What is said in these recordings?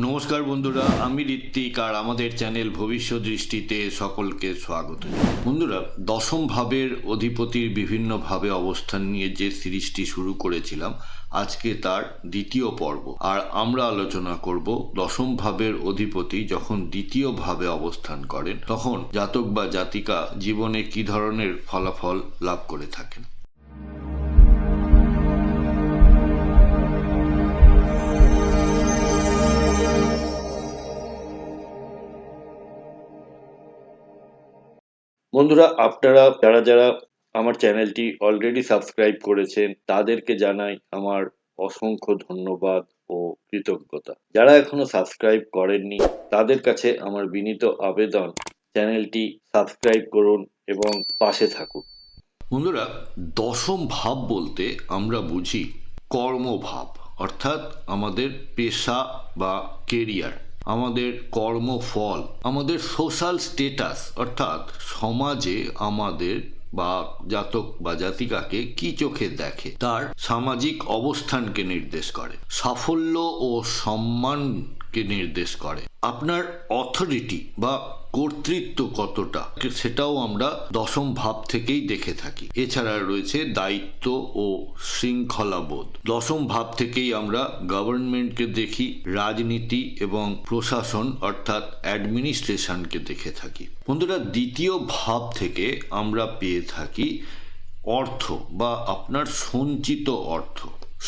নমস্কার বন্ধুরা, আমি ঋত্বিক আর আমাদের চ্যানেল ভবিষ্যৎ দৃষ্টিতে সকলকে স্বাগত। বন্ধুরা, দশম ভাবের অধিপতির বিভিন্নভাবে অবস্থান নিয়ে যে সিরিজটি শুরু করেছিলাম, আজকে তার দ্বিতীয় পর্ব। আর আমরা আলোচনা করব দশম ভাবের অধিপতি যখন দ্বিতীয় ভাবে অবস্থান করেন তখন জাতক বা জাতিকা জীবনে কি ধরনের ফলাফল লাভ করে থাকেন। বন্ধুরা, আপনারা যারা আমার চ্যানেলটি অলরেডি সাবস্ক্রাইব করেছেন তাদেরকে জানাই আমার অসংখ্য ধন্যবাদ ও কৃতজ্ঞতা। যারা এখনো সাবস্ক্রাইব করেননি তাদের কাছে আমার বিনীত আবেদন, চ্যানেলটি সাবস্ক্রাইব করুন এবং পাশে থাকুন। বন্ধুরা, দশম ভাব বলতে আমরা বুঝি কর্মভাব, অর্থাৎ আমাদের পেশা বা কেরিয়ার, আমাদের কর্মফল, আমাদের সোশ্যাল স্টেটাস, অর্থাৎ সমাজে আমাদের বা জাতক বা জাতিকাকে কি চোখে দেখে তার সামাজিক অবস্থানকে নির্দেশ করে, সাফল্য ও সম্মানকে নির্দেশ করে। আপনার অথরিটি বা কর্তৃত্ব কতটা সেটাও আমরা দশম ভাব থেকেই দেখে থাকি। এছাড়া রয়েছে দায়িত্ব ও শৃঙ্খলাবোধ। দশম ভাব থেকেই আমরা গভর্নমেন্টকে দেখি, রাজনীতি এবং প্রশাসন অর্থাৎ অ্যাডমিনিস্ট্রেশনকে দেখে থাকি। বন্ধুরা, দ্বিতীয় ভাব থেকে আমরা পেয়ে থাকি অর্থ বা আপনার সঞ্চিত অর্থ,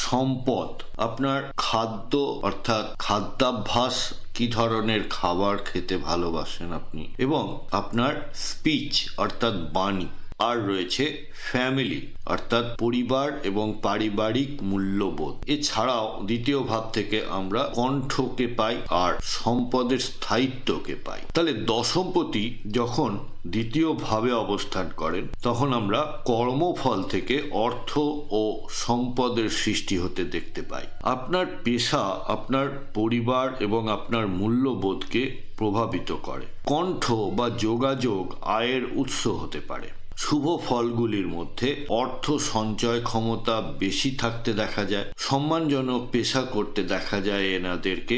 সম্পদ, আপনার খাদ্য অর্থাৎ খাদ্যাভ্যাস, কি ধরনের খাবার খেতে ভালোবাসেন আপনি, এবং আপনার স্পিচ অর্থাৎ বাণী। আর রয়েছে ফ্যামিলি অর্থাৎ পরিবার এবং পারিবারিক মূল্যবোধ। এছাড়াও দ্বিতীয় ভাব থেকে আমরা কণ্ঠকে পাই আর সম্পদের স্থায়িত্বকে পাই। তাহলে দশমপতি যখন দ্বিতীয় ভাবে অবস্থান করেন তখন আমরা কর্মফল থেকে অর্থ ও সম্পদের সৃষ্টি হতে দেখতে পাই। আপনার পেশা আপনার পরিবার এবং আপনার মূল্যবোধকে প্রভাবিত করে। কণ্ঠ বা যোগাযোগ আয়ের উৎস হতে পারে। শুভ ফলগুলির মধ্যে অর্থ সঞ্চয় ক্ষমতা বেশি থাকতে দেখা যায়, সম্মানজনক পেশা করতে দেখা যায় এনাদেরকে,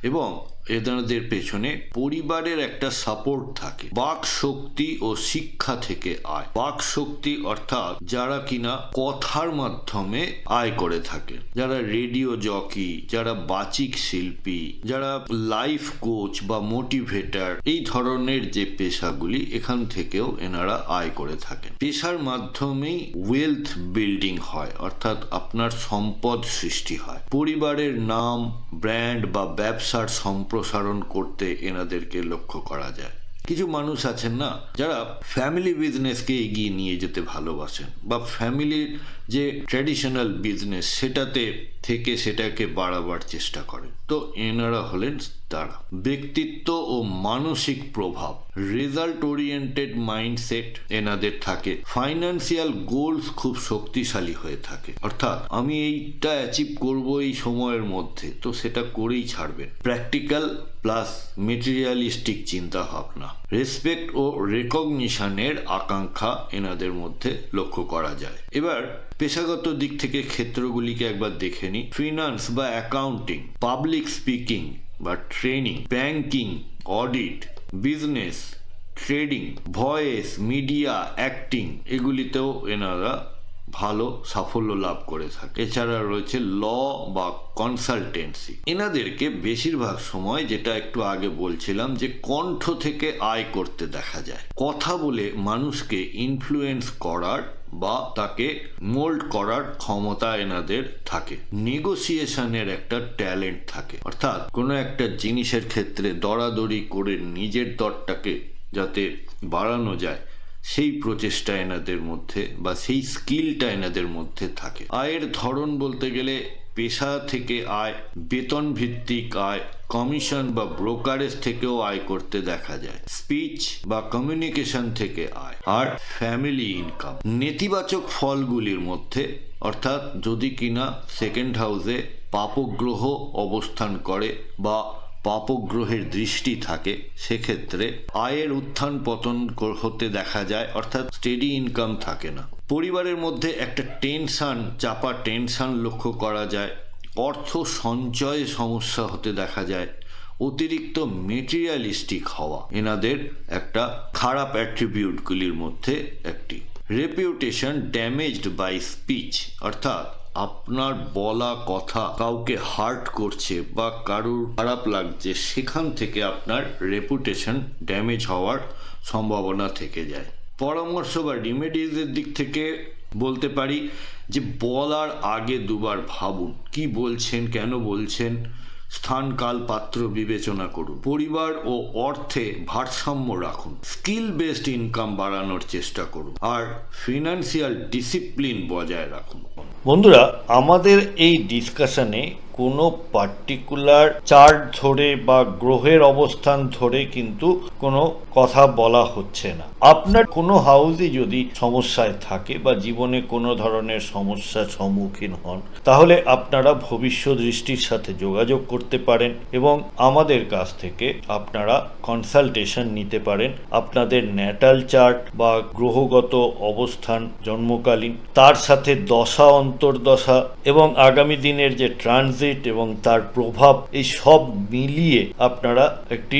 এবং এনাদের পেছনে পরিবারের একটা সাপোর্ট থাকে। বাক শক্তি ও শিক্ষা থেকে আয়। বাক শক্তি অর্থাৎ যারা কিনা কথার মাধ্যমে আয় করে থাকে, যারা রেডিও জকি, যারা বাচিক শিল্পী, যারা লাইফ কোচ বা মোটিভেটর, এই ধরনের যে পেশাগুলি, এখান থেকেও এনারা আয় করে থাকেন। পেশার মাধ্যমেই ওয়েলথ বিল্ডিং হয়, অর্থাৎ আপনার সম্পদ সৃষ্টি হয়। পরিবারের নাম, ব্র্যান্ড বা ব্যবসার সম্প্রসারণ করতে এনাদেরকে লক্ষ্য করা যায়। কিছু মানুষ আছেন না, যারা ফ্যামিলি বিজনেসকে এগিয়ে নিয়ে যেতে ভালোবাসেন বা ফ্যামিলির যে ট্র্যাডিশনাল বিজনেস সেটাতে থেকে সেটাকে বাড়াবার চেষ্টা করেন। তো এনারা হলেন তারা। ব্যক্তিত্ব ও মানসিক প্রভাব, রেজাল্ট ওরিয়েন্টেড মাইন্ডসেট এনাদের থাকে। ফাইন্যান্সিয়াল গোলস খুব শক্তিশালী হয়ে থাকে, অর্থাৎ আমি এইটা অ্যাচিভ করব এই সময়ের মধ্যে, তো সেটা করেই ছাড়বেন। প্র্যাকটিক্যাল প্লাস মেটেরিয়ালিস্টিক চিন্তা ভাবনা। রেসপেক্ট ও রেকগনিশনের আকাঙ্ক্ষা এনাদের মধ্যে লক্ষ্য করা যায়। এবার পেশাগত দিক থেকে ক্ষেত্রগুলিকে একবার দেখে নিই। ফিনান্স বা অ্যাকাউন্টিং, পাবলিক স্পিকিং বা training, banking, audit, business, trading, voice, media, acting, এগুলিতেও এনারা ভালো সাফল্য লাভ করে থাকে। এছাড়া রয়েছে ল বা কনসালটেন্সি। এনাদেরকে বেশিরভাগ সময়, যেটা একটু আগে বলছিলাম, যে কণ্ঠ থেকে আয় করতে দেখা যায়। কথা বলে মানুষকে ইনফ্লুয়েন্স করার বা তাকে মোল্ড করার ক্ষমতা এনাদের থাকে। নেগোসিয়েশনের একটা ট্যালেন্ট থাকে, অর্থাৎ কোনো একটা জিনিসের ক্ষেত্রে দরাদরি করে নিজের দরটাকে যাতে বাড়ানো যায় সেই প্রচেষ্টা এনাদের মধ্যে বা সেই স্কিলটা এনাদের মধ্যে থাকে। আয়ের ধরন বলতে গেলে পেশা থেকে আয়, বেতন ভিত্তিক আয়, কমিশন বা ব্রোকারেজ থেকেও আয় করতে দেখা যায়, স্পিচ বা কমিউনিকেশন থেকে আয়, আর ফ্যামিলি ইনকাম। নেতিবাচক ফলগুলির মধ্যে, অর্থাৎ যদি কিনা সেকেন্ড হাউসে পাপগ্রহ অবস্থান করে বা পাপগ্রহের দৃষ্টি থাকে, সেক্ষেত্রে আয়ের উত্থান পতন হতে দেখা যায়, অর্থাৎ স্টেডি ইনকাম থাকে না। পরিবারের মধ্যে একটা চাপা টেনশন লক্ষ্য করা যায়। অর্থ সঞ্চয়ে সমস্যা হতে দেখা যায়। অতিরিক্ত মেটেরিয়ালিস্টিক হওয়া এনাদের একটা খারাপ অ্যাট্রিবিউটগুলির মধ্যে একটি। রেপিউটেশন ড্যামেজড বাই স্পিচ, অর্থাৎ আপনার বলা কথা কাউকে হার্ট করছে বা কারুর খারাপ লাগছে, সেখান থেকে আপনার রেপুটেশন ড্যামেজ হওয়ার সম্ভাবনা থেকে যায়। পরামর্শ বা রিমেডিজের দিক থেকে বলতে পারি যে বলার আগে দুবার ভাবুন, কি বলছেন, কেন বলছেন, স্থান কাল পাত্র বিবেচনা করুন, পরিবার ও অর্থে ভারসাম্য রাখুন, স্কিল বেসড ইনকাম বাড়ানোর চেষ্টা করুন, আর ফিনান্সিয়াল ডিসিপ্লিন বজায় রাখুন। বন্ধুরা, আমাদের এই ডিসকাশনে কোনো পার্টিকুলার চার্ট ধরে বা গ্রহের অবস্থান ধরে কিন্তু কোনো কথা বলা হচ্ছে না। আপনার কোনো হাউসই যদি সমস্যায় থাকে বা জীবনে কোনো ধরনের সমস্যার সম্মুখীন হন, তাহলে আপনারা ভবিষ্যৎ দৃষ্টির সাথে যোগাযোগ করতে পারেন এবং আমাদের কাছ থেকে আপনারা কনসালটেশন নিতে পারেন। আপনাদের ন্যাটাল চার্ট বা গ্রহগত অবস্থান জন্মকালীন, তার সাথে দশা অন্তর্দশা এবং আগামী দিনের যে ট্রানজিট এবং তার প্রভাব, এই সব মিলিয়ে আপনারা একটি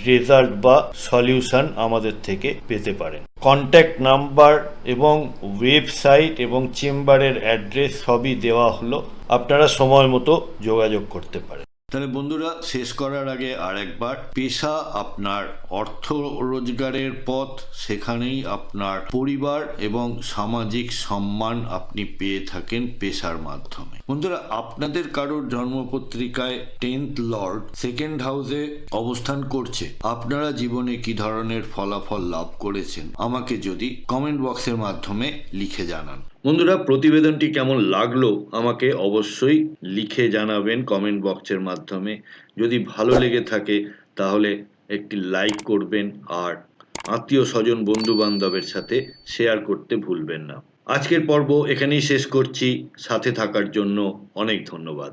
রেজাল্ট বা সলিউশন আমাদের থেকে পেতে পারেন। কন্ট্যাক্ট নাম্বার এবং ওয়েবসাইট এবং চেম্বারের অ্যাড্রেস সবই দেওয়া হলো, আপনারা সময় মতো যোগাযোগ করতে পারেন। তাহলে বন্ধুরা, শেষ করার আগে আর একবার, পেশা আপনার অর্থ রোজগারের পথ, সেখানেই আপনার পরিবার এবং সামাজিক সম্মান আপনি পেয়ে থাকেন পেশার মাধ্যমে। বন্ধুরা, আপনাদের কারোর জন্মপত্রিকায় 10th লর্ড 2nd হাউসে অবস্থান করছে, আপনারা জীবনে কি ধরনের ফলাফল লাভ করেছেন আমাকে যদি কমেন্ট বক্সের মাধ্যমে লিখে জানান। বন্ধুরা, প্রতিবেদনটি কেমন লাগলো আমাকে অবশ্যই লিখে জানাবেন কমেন্ট বক্সের মাধ্যমে। যদি ভালো লেগে থাকে তাহলে একটি লাইক করবেন আর আত্মীয় স্বজন বন্ধু বান্ধবের সাথে শেয়ার করতে ভুলবেন না। আজকের পর্ব এখানেই শেষ করছি। সাথে থাকার জন্য অনেক ধন্যবাদ।